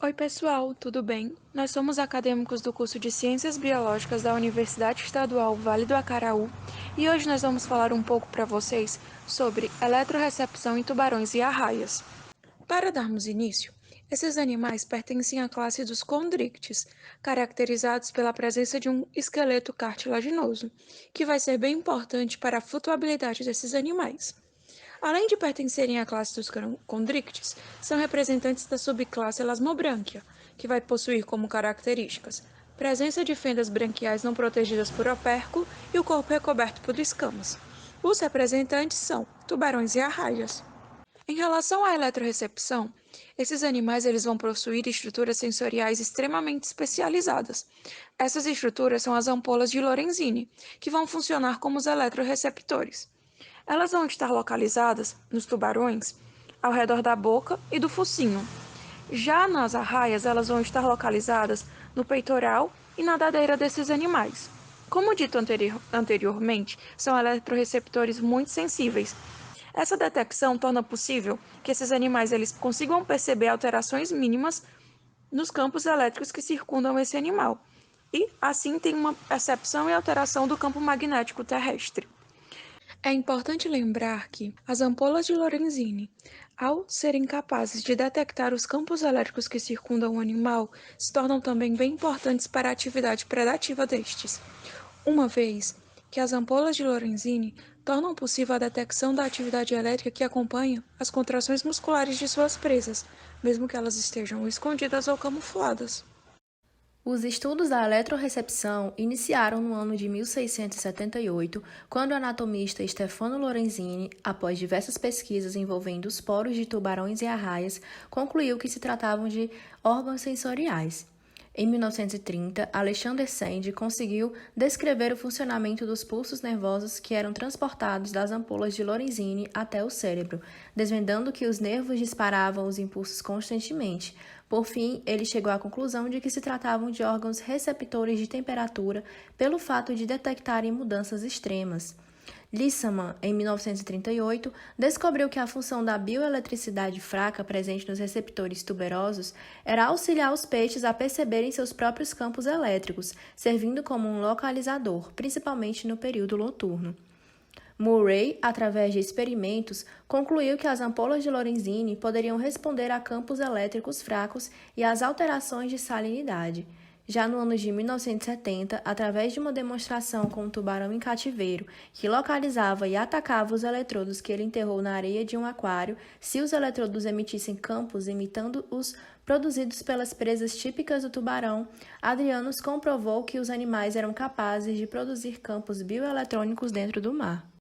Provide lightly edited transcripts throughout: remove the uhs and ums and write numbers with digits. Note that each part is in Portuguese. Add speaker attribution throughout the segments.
Speaker 1: Oi, pessoal, tudo bem? Nós somos acadêmicos do curso de Ciências Biológicas da Universidade Estadual Vale do Acaraú e hoje nós vamos falar um pouco para vocês sobre eletrorecepção em tubarões e arraias. Para darmos início, esses animais pertencem à classe dos condrictes, caracterizados pela presença de um esqueleto cartilaginoso, que vai ser bem importante para a flutuabilidade desses animais. Além de pertencerem à classe dos condrictes, são representantes da subclasse Elasmobranchia, que vai possuir como características presença de fendas branquiais não protegidas por opérculo e o corpo recoberto por escamas. Os representantes são tubarões e arraias. Em relação à eletrorecepção, esses animais eles vão possuir estruturas sensoriais extremamente especializadas. Essas estruturas são as ampolas de Lorenzini, que vão funcionar como os eletroreceptores. Elas vão estar localizadas nos tubarões, ao redor da boca e do focinho. Já nas arraias, elas vão estar localizadas no peitoral e na nadadeira desses animais. Como dito anteriormente, são eletroreceptores muito sensíveis. Essa detecção torna possível que esses animais eles consigam perceber alterações mínimas nos campos elétricos que circundam esse animal, e assim tem uma percepção e alteração do campo magnético terrestre. É importante lembrar que as ampolas de Lorenzini, ao serem capazes de detectar os campos elétricos que circundam o animal, se tornam também bem importantes para a atividade predativa destes, uma vez que as ampolas de Lorenzini tornam possível a detecção da atividade elétrica que acompanha as contrações musculares de suas presas, mesmo que elas estejam escondidas ou camufladas.
Speaker 2: Os estudos da eletrorecepção iniciaram no ano de 1678, quando o anatomista Stefano Lorenzini, após diversas pesquisas envolvendo os poros de tubarões e arraias, concluiu que se tratavam de órgãos sensoriais. Em 1930, Alexander Sand conseguiu descrever o funcionamento dos pulsos nervosos que eram transportados das ampolas de Lorenzini até o cérebro, desvendando que os nervos disparavam os impulsos constantemente. Por fim, ele chegou à conclusão de que se tratavam de órgãos receptores de temperatura pelo fato de detectarem mudanças extremas. Lissaman, em 1938, descobriu que a função da bioeletricidade fraca presente nos receptores tuberosos era auxiliar os peixes a perceberem seus próprios campos elétricos, servindo como um localizador, principalmente no período noturno. Murray, através de experimentos, concluiu que as ampolas de Lorenzini poderiam responder a campos elétricos fracos e às alterações de salinidade. Já no ano de 1970, através de uma demonstração com um tubarão em cativeiro, que localizava e atacava os eletrodos que ele enterrou na areia de um aquário, se os eletrodos emitissem campos imitando os produzidos pelas presas típicas do tubarão, Adrianos comprovou que os animais eram capazes de produzir campos bioeletrônicos dentro do mar.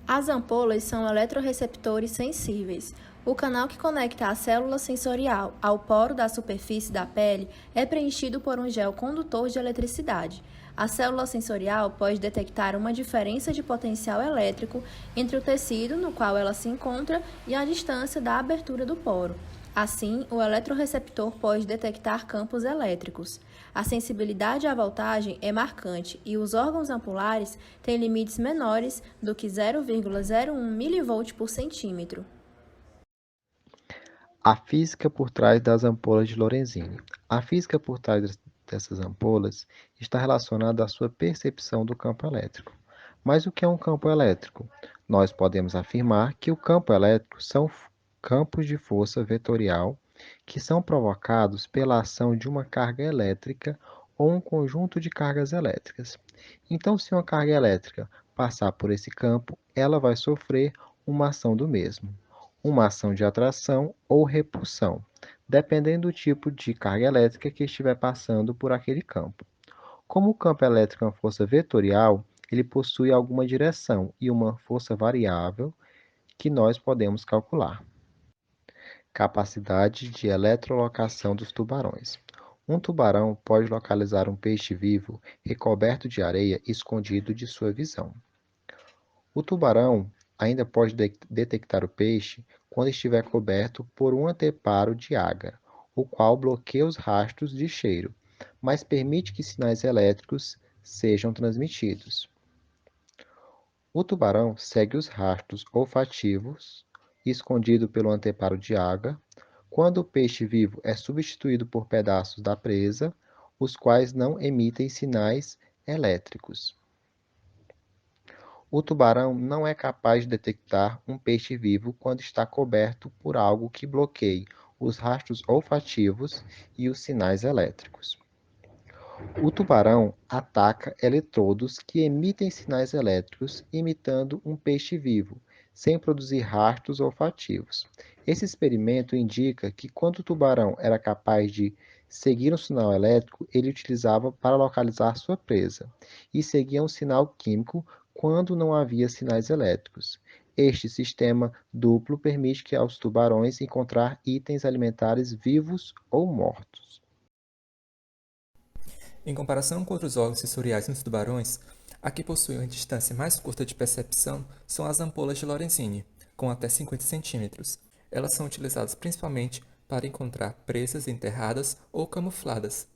Speaker 2: As ampolas são eletroreceptores sensíveis. O canal que conecta a célula sensorial ao poro da superfície da pele é preenchido por um gel condutor de eletricidade. A célula sensorial pode detectar uma diferença de potencial elétrico entre o tecido no qual ela se encontra e a distância da abertura do poro. Assim, o eletroreceptor pode detectar campos elétricos. A sensibilidade à voltagem é marcante e os órgãos ampulares têm limites menores do que 0,01 mV por centímetro.
Speaker 3: A física por trás das ampolas de Lorenzini. A física por trás dessas ampolas está relacionada à sua percepção do campo elétrico. Mas o que é um campo elétrico? Nós podemos afirmar que o campo elétrico são campos de força vetorial que são provocados pela ação de uma carga elétrica ou um conjunto de cargas elétricas. Então, se uma carga elétrica passar por esse campo, ela vai sofrer uma ação do mesmo, uma ação de atração ou repulsão, dependendo do tipo de carga elétrica que estiver passando por aquele campo. Como o campo elétrico é uma força vetorial, ele possui alguma direção e uma força variável que nós podemos calcular. Capacidade de eletrolocação dos tubarões. Um tubarão pode localizar um peixe vivo recoberto de areia escondido de sua visão. O tubarão ainda pode detectar o peixe quando estiver coberto por um anteparo de água, o qual bloqueia os rastros de cheiro, mas permite que sinais elétricos sejam transmitidos. O tubarão segue os rastros olfativos, escondido pelo anteparo de água, quando o peixe vivo é substituído por pedaços da presa, os quais não emitem sinais elétricos. O tubarão não é capaz de detectar um peixe vivo quando está coberto por algo que bloqueie os rastros olfativos e os sinais elétricos. O tubarão ataca eletrodos que emitem sinais elétricos, imitando um peixe vivo, sem produzir rastros olfativos. Esse experimento indica que quando o tubarão era capaz de seguir um sinal elétrico, ele utilizava para localizar sua presa, e seguia um sinal químico quando não havia sinais elétricos. Este sistema duplo permite que aos tubarões encontrar itens alimentares vivos ou mortos.
Speaker 4: Em comparação com outros órgãos sensoriais nos tubarões, a que possui uma distância mais curta de percepção são as ampolas de Lorenzini, com até 50 centímetros. Elas são utilizadas principalmente para encontrar presas enterradas ou camufladas.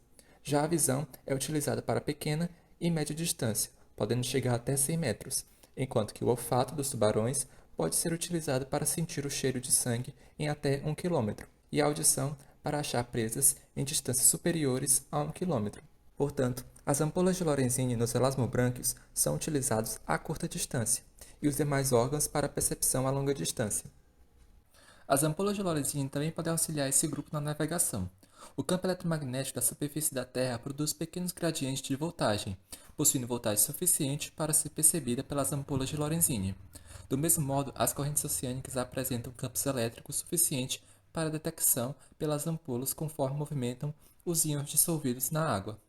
Speaker 4: Já a visão é utilizada para pequena e média distância, podendo chegar até 100 metros, enquanto que o olfato dos tubarões pode ser utilizado para sentir o cheiro de sangue em até 1 quilômetro, e a audição para achar presas em distâncias superiores a 1 quilômetro. Portanto, as ampolas de Lorenzini nos elasmobrânquios são utilizados a curta distância, e os demais órgãos para percepção a longa distância. As ampolas de Lorenzini também podem auxiliar esse grupo na navegação. O campo eletromagnético da superfície da Terra produz pequenos gradientes de voltagem, possuindo voltagem suficiente para ser percebida pelas ampolas de Lorenzini. Do mesmo modo, as correntes oceânicas apresentam campos elétricos suficientes para detecção pelas ampolas conforme movimentam os íons dissolvidos na água.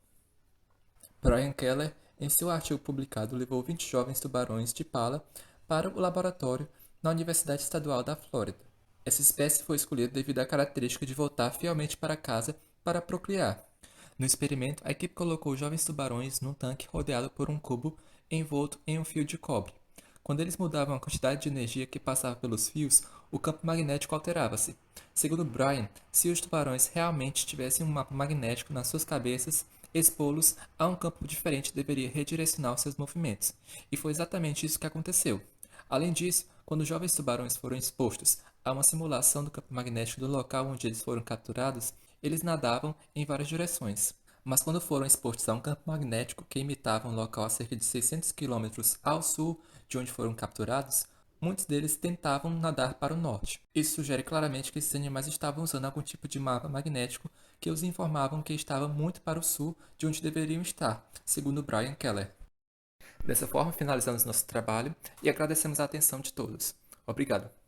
Speaker 4: Brian Keller, em seu artigo publicado, levou 20 jovens tubarões de pala para o laboratório na Universidade Estadual da Flórida. Essa espécie foi escolhida devido à característica de voltar fielmente para casa para procriar. No experimento, a equipe colocou os jovens tubarões num tanque rodeado por um cubo envolto em um fio de cobre. Quando eles mudavam a quantidade de energia que passava pelos fios, o campo magnético alterava-se. Segundo Brian, se os tubarões realmente tivessem um mapa magnético nas suas cabeças, expô-los a um campo diferente deveria redirecionar os seus movimentos. E foi exatamente isso que aconteceu. Além disso, quando os jovens tubarões foram expostos a uma simulação do campo magnético do local onde eles foram capturados, eles nadavam em várias direções. Mas quando foram expostos a um campo magnético que imitava um local a cerca de 600 quilômetros ao sul de onde foram capturados, muitos deles tentavam nadar para o norte. Isso sugere claramente que esses animais estavam usando algum tipo de mapa magnético que os informavam que estava muito para o sul de onde deveriam estar, segundo Brian Keller. Dessa forma, finalizamos nosso trabalho e agradecemos a atenção de todos. Obrigado.